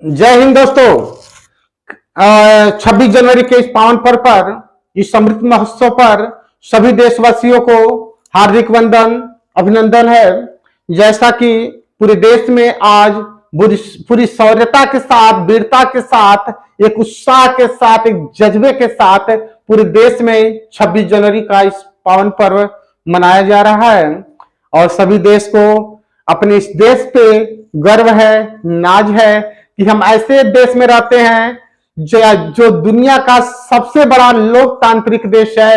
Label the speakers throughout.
Speaker 1: जय हिंद दोस्तों। 26 जनवरी के इस पावन पर्व पर, इस अमृत महोत्सव पर सभी देशवासियों को हार्दिक वंदन अभिनंदन है। जैसा कि पूरे देश में आज पूरी शौर्यता के साथ, वीरता के साथ, एक उत्साह के साथ, एक जज्बे के साथ पूरे देश में 26 जनवरी का इस पावन पर्व मनाया जा रहा है और सभी देश को अपने इस देश पे गर्व है, नाज है कि हम ऐसे देश में रहते हैं जो दुनिया का सबसे बड़ा लोकतांत्रिक देश है,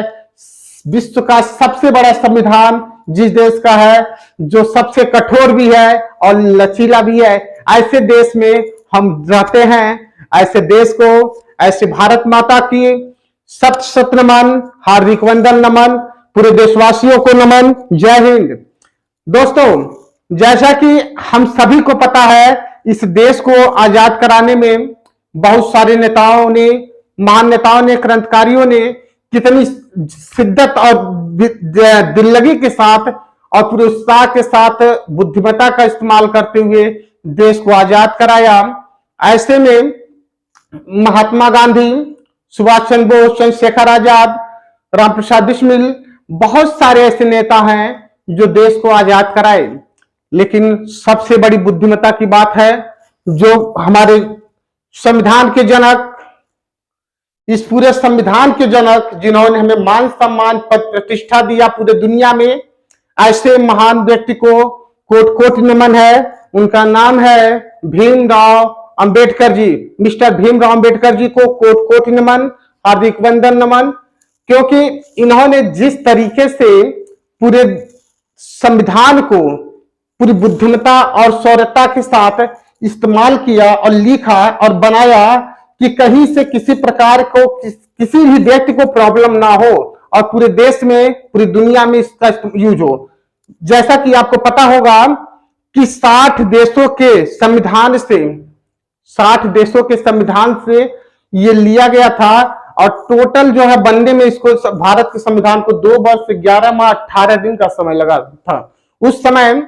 Speaker 1: विश्व का सबसे बड़ा संविधान जिस देश का है, जो सबसे कठोर भी है और लचीला भी है, ऐसे देश में हम रहते हैं। ऐसे देश को, ऐसे भारत माता की सत सत नमन, हार्दिक वंदन नमन, पूरे देशवासियों को नमन। जय हिंद। दोस्तों, जैसा कि हम सभी को पता है, इस देश को आजाद कराने में बहुत सारे नेताओं ने, महान नेताओं ने, क्रांतिकारियों ने कितनी शिद्दत और दिल्लगी के साथ और पूरे उत्साह के साथ बुद्धिमत्ता का इस्तेमाल करते हुए देश को आजाद कराया। ऐसे में महात्मा गांधी, सुभाष चंद्र बोस, चंद्रशेखर आजाद, रामप्रसाद बिस्मिल, बहुत सारे ऐसे नेता हैं जो देश को आजाद कराए। लेकिन सबसे बड़ी बुद्धिमत्ता की बात है, जो हमारे संविधान के जनक, इस पूरे संविधान के जनक, जिन्होंने हमें मान सम्मान, पद प्रतिष्ठा दिया पूरे दुनिया में, ऐसे महान व्यक्ति को कोटि कोटि नमन है। उनका नाम है भीमराव अंबेडकर जी। मिस्टर भीमराव अंबेडकर जी को कोटि कोटि नमन, हार्दिक वंदन नमन, क्योंकि इन्होंने जिस तरीके से पूरे संविधान को पूरी बुद्धिमत्ता और शौर्यता के साथ इस्तेमाल किया और लिखा और बनाया कि कहीं से किसी प्रकार को, किसी भी व्यक्ति को प्रॉब्लम ना हो और पूरे देश में, पूरी दुनिया में इसका यूज हो। जैसा कि आपको पता होगा कि 60 देशों के संविधान से, 60 देशों के संविधान से ये लिया गया था और टोटल जो है बनने में, इसको भारत के संविधान को 2 वर्ष 11 माह 18 दिन का समय लगा था। उस समय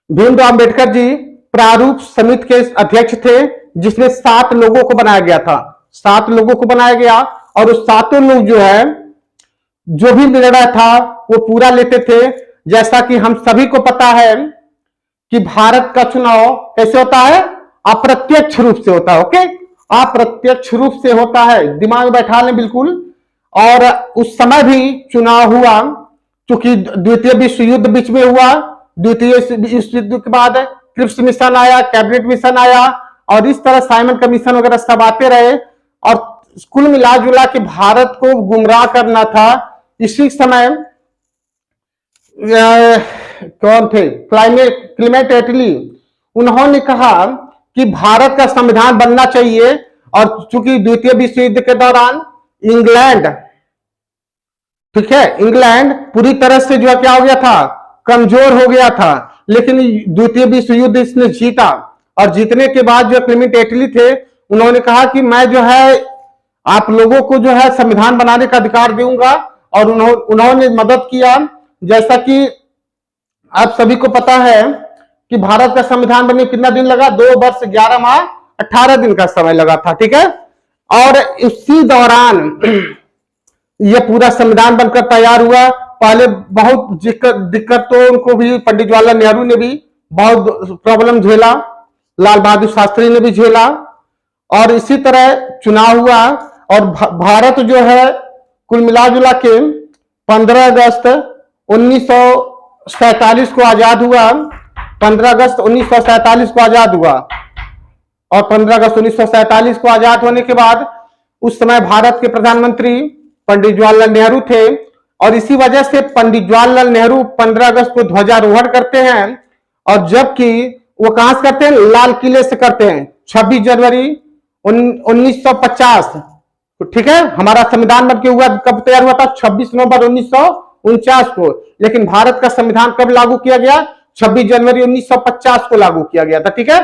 Speaker 1: भीमराव अंबेडकर जी प्रारूप समिति के अध्यक्ष थे, जिसमें 7 लोगों को बनाया गया था। 7 लोगों को बनाया गया और उस 7 लोग जो है, जो भी निर्णय था वो पूरा लेते थे। जैसा कि हम सभी को पता है कि भारत का चुनाव कैसे होता है, अप्रत्यक्ष रूप से होता है। ओके, अप्रत्यक्ष रूप से होता है, दिमाग में बैठा लें बिल्कुल। और उस समय भी चुनाव हुआ, क्योंकि द्वितीय विश्व युद्ध बीच में हुआ। द्वितीय विश्व युद्ध के बाद क्रिप्स मिशन आया, कैबिनेट मिशन आया और इस तरह साइमन कमीशन वगैरह सब आते रहे और कुल मिला जुला के भारत को गुमराह करना था। इसी समय कौन थे, क्लेमेंट एटली, उन्होंने कहा कि भारत का संविधान बनना चाहिए। और चूंकि द्वितीय विश्व युद्ध के दौरान इंग्लैंड, ठीक है, इंग्लैंड पूरी तरह से जो है क्या हो गया था, कमजोर हो गया था। लेकिन द्वितीय विश्व युद्ध इसने जीता और जीतने के बाद जो क्लेमेंट एटली थे, उन्होंने कहा कि मैं जो है आप लोगों को जो है संविधान बनाने का अधिकार दूंगा और उन्होंने मदद किया। जैसा कि आप सभी को पता है कि भारत का संविधान बनने कितना दिन लगा, 2 वर्ष 11 माह 18 दिन का समय लगा था, ठीक है। और इसी दौरान यह पूरा संविधान बनकर तैयार हुआ। पहले बहुत दिक्कत तो उनको भी, पंडित जवाहरलाल नेहरू ने भी बहुत प्रॉब्लम झेला, लाल बहादुर शास्त्री ने भी झेला और इसी तरह चुनाव हुआ और भारत जो है कुल मिला जुला के 15 अगस्त 1947 को आजाद हुआ। 15 अगस्त 1947 को आजाद हुआ और 15 अगस्त 1947 को आजाद होने के बाद उस समय भारत के प्रधानमंत्री पंडित जवाहरलाल नेहरू थे और इसी वजह से पंडित जवाहरलाल नेहरू 15 अगस्त को ध्वजारोहण करते हैं। और जबकि वो कहां से करते हैं, लाल किले से करते हैं। 26 जनवरी 1950, ठीक है, हमारा संविधान बन के हुआ कब तैयार हुआ था, 26 नवंबर 1949 को। लेकिन भारत का संविधान कब लागू किया गया, 26 जनवरी 1950 को लागू किया गया था, ठीक है।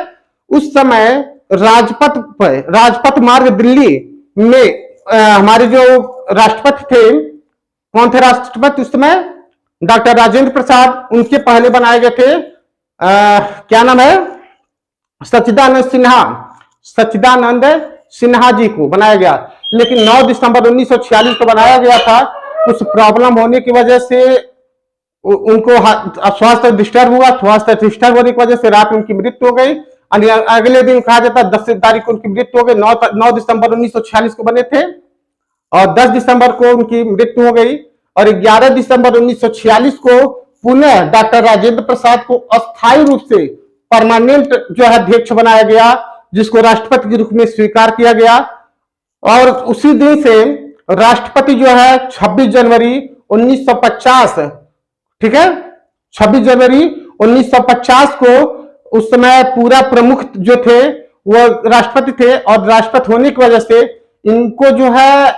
Speaker 1: उस समय राजपथ मार्ग दिल्ली में हमारे जो राष्ट्रपति थे, कौन थे राष्ट्रपति उस समय, डॉक्टर राजेंद्र प्रसाद, उनके पहले बनाए गए थे क्या नाम है, सच्चिदानंद सिन्हा। सच्चिदानंद सिन्हा जी को बनाया गया। लेकिन 9 दिसंबर 1946 को बनाया गया था। कुछ प्रॉब्लम होने की वजह से उनको स्वास्थ्य डिस्टर्ब हुआ। स्वास्थ्य डिस्टर्ब होने की वजह से रात में उनकी मृत्यु हो गई। अगले दिन कहा जाता है 10 तारीख को उनकी मृत्यु हो गई। 9 दिसंबर 1946 को बने थे और 10 दिसंबर को उनकी मृत्यु हो गई। और 11 दिसंबर 1946 को पुनः डॉक्टर राजेंद्र प्रसाद को अस्थायी रूप से परमानेंट जो है अध्यक्ष बनाया गया, जिसको राष्ट्रपति के रूप में स्वीकार किया गया। और उसी दिन से राष्ट्रपति जो है 26 जनवरी 1950, ठीक है, 26 जनवरी 1950 को, उस समय पूरा प्रमुख जो थे वो राष्ट्रपति थे और राष्ट्रपति होने की वजह से इनको जो है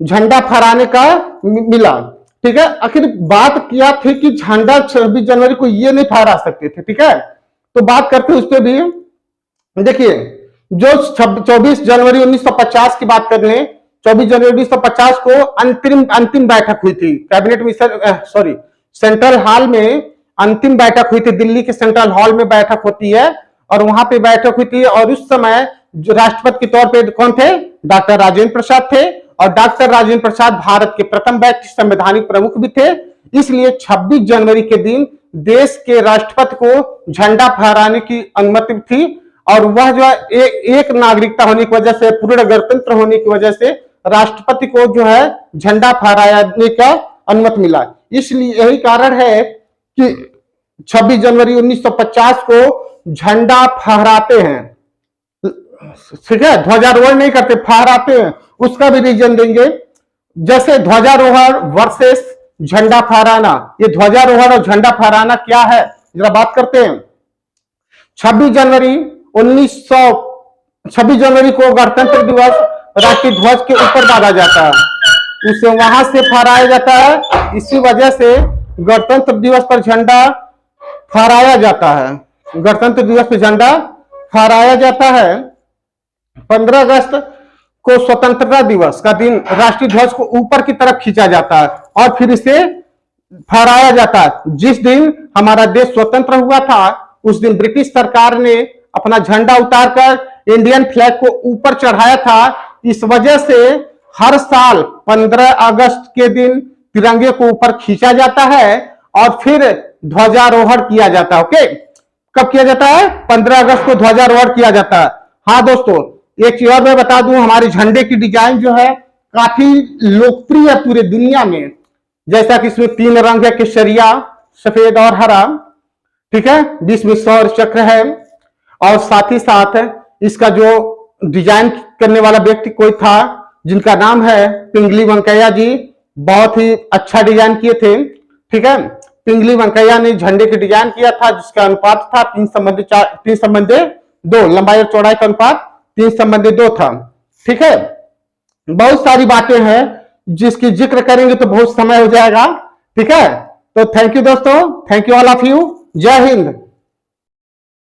Speaker 1: झंडा फहराने का मिला। ठीक है, आखिर बात क्या थी कि झंडा 26 जनवरी को ये नहीं फहरा सकते थे। ठीक है, तो बात करते उस पर भी। देखिए, जो 24 जनवरी 1950 की बात कर लें, 24 जनवरी 1950 को अंतिम बैठक हुई थी कैबिनेट मिशन, सेंट्रल हॉल में अंतिम बैठक हुई थी। दिल्ली के सेंट्रल हॉल में बैठक होती है और वहां पे बैठक हुई थी। और उस समय जो राष्ट्रपति के तौर पे कौन थे? डॉक्टर राजेंद्र प्रसाद थे। और डॉक्टर राजेंद्र प्रसाद भारत के प्रथम व्यक्ति संवैधानिक प्रमुख भी थे। इसलिए 26 जनवरी के दिन देश के राष्ट्रपति को झंडा फहराने की अनुमति थी। और वह जो है एक नागरिकता होने की वजह से, पूर्ण गणतंत्र होने की वजह से राष्ट्रपति को जो है झंडा फहराने का अनुमति मिला। इसलिए यही कारण है कि 26 जनवरी 1950 को झंडा फहराते हैं। ठीक है, ध्वजारोहण नहीं करते, फहराते हैं। उसका भी रीजन देंगे। जैसे ध्वजारोहण वर्सेस झंडा फहराना, ये ध्वजारोहण और झंडा फहराना क्या है जरा बात करते हैं। 26 जनवरी को गणतंत्र दिवस राष्ट्रीय ध्वज के ऊपर बांधा जाता है, उसे वहां से फहराया जाता है। इसी वजह से गणतंत्र दिवस पर झंडा फहराया जाता है। गणतंत्र दिवस पर झंडा फहराया जाता है। 15 अगस्त को स्वतंत्रता दिवस का दिन राष्ट्रीय ध्वज को ऊपर की तरफ खींचा जाता है और फिर इसे फहराया जाता है। जिस दिन हमारा देश स्वतंत्र हुआ था उस दिन ब्रिटिश सरकार ने अपना झंडा उतारकर इंडियन फ्लैग को ऊपर चढ़ाया था। इस वजह से हर साल 15 अगस्त के दिन तिरंगे को ऊपर खींचा जाता है और फिर ध्वजारोहण किया जाता है। ओके, कब किया जाता है? 15 अगस्त को ध्वजारोहण किया जाता है। हाँ दोस्तों, एक चीज और मैं बता दूं, हमारे झंडे की डिजाइन जो है काफी लोकप्रिय है पूरे दुनिया में। जैसा कि इसमें 3 रंग है, केसरिया, सफेद और हरा। ठीक है, बीच में सौर चक्र है। और साथ ही साथ इसका जो डिजाइन करने वाला व्यक्ति कोई था जिनका नाम है पिंगली वेंकैया जी, बहुत ही अच्छा डिजाइन किए थे। ठीक है, पिंगली वेंकैया ने झंडे की डिजाइन किया था जिसका अनुपात था 3:2, लंबाई और चौड़ाई का अनुपात 3:2 था। ठीक है, बहुत सारी बातें हैं जिसकी जिक्र करेंगे तो बहुत समय हो जाएगा। ठीक है, तो थैंक यू दोस्तों, thank you all of you. जय हिंद।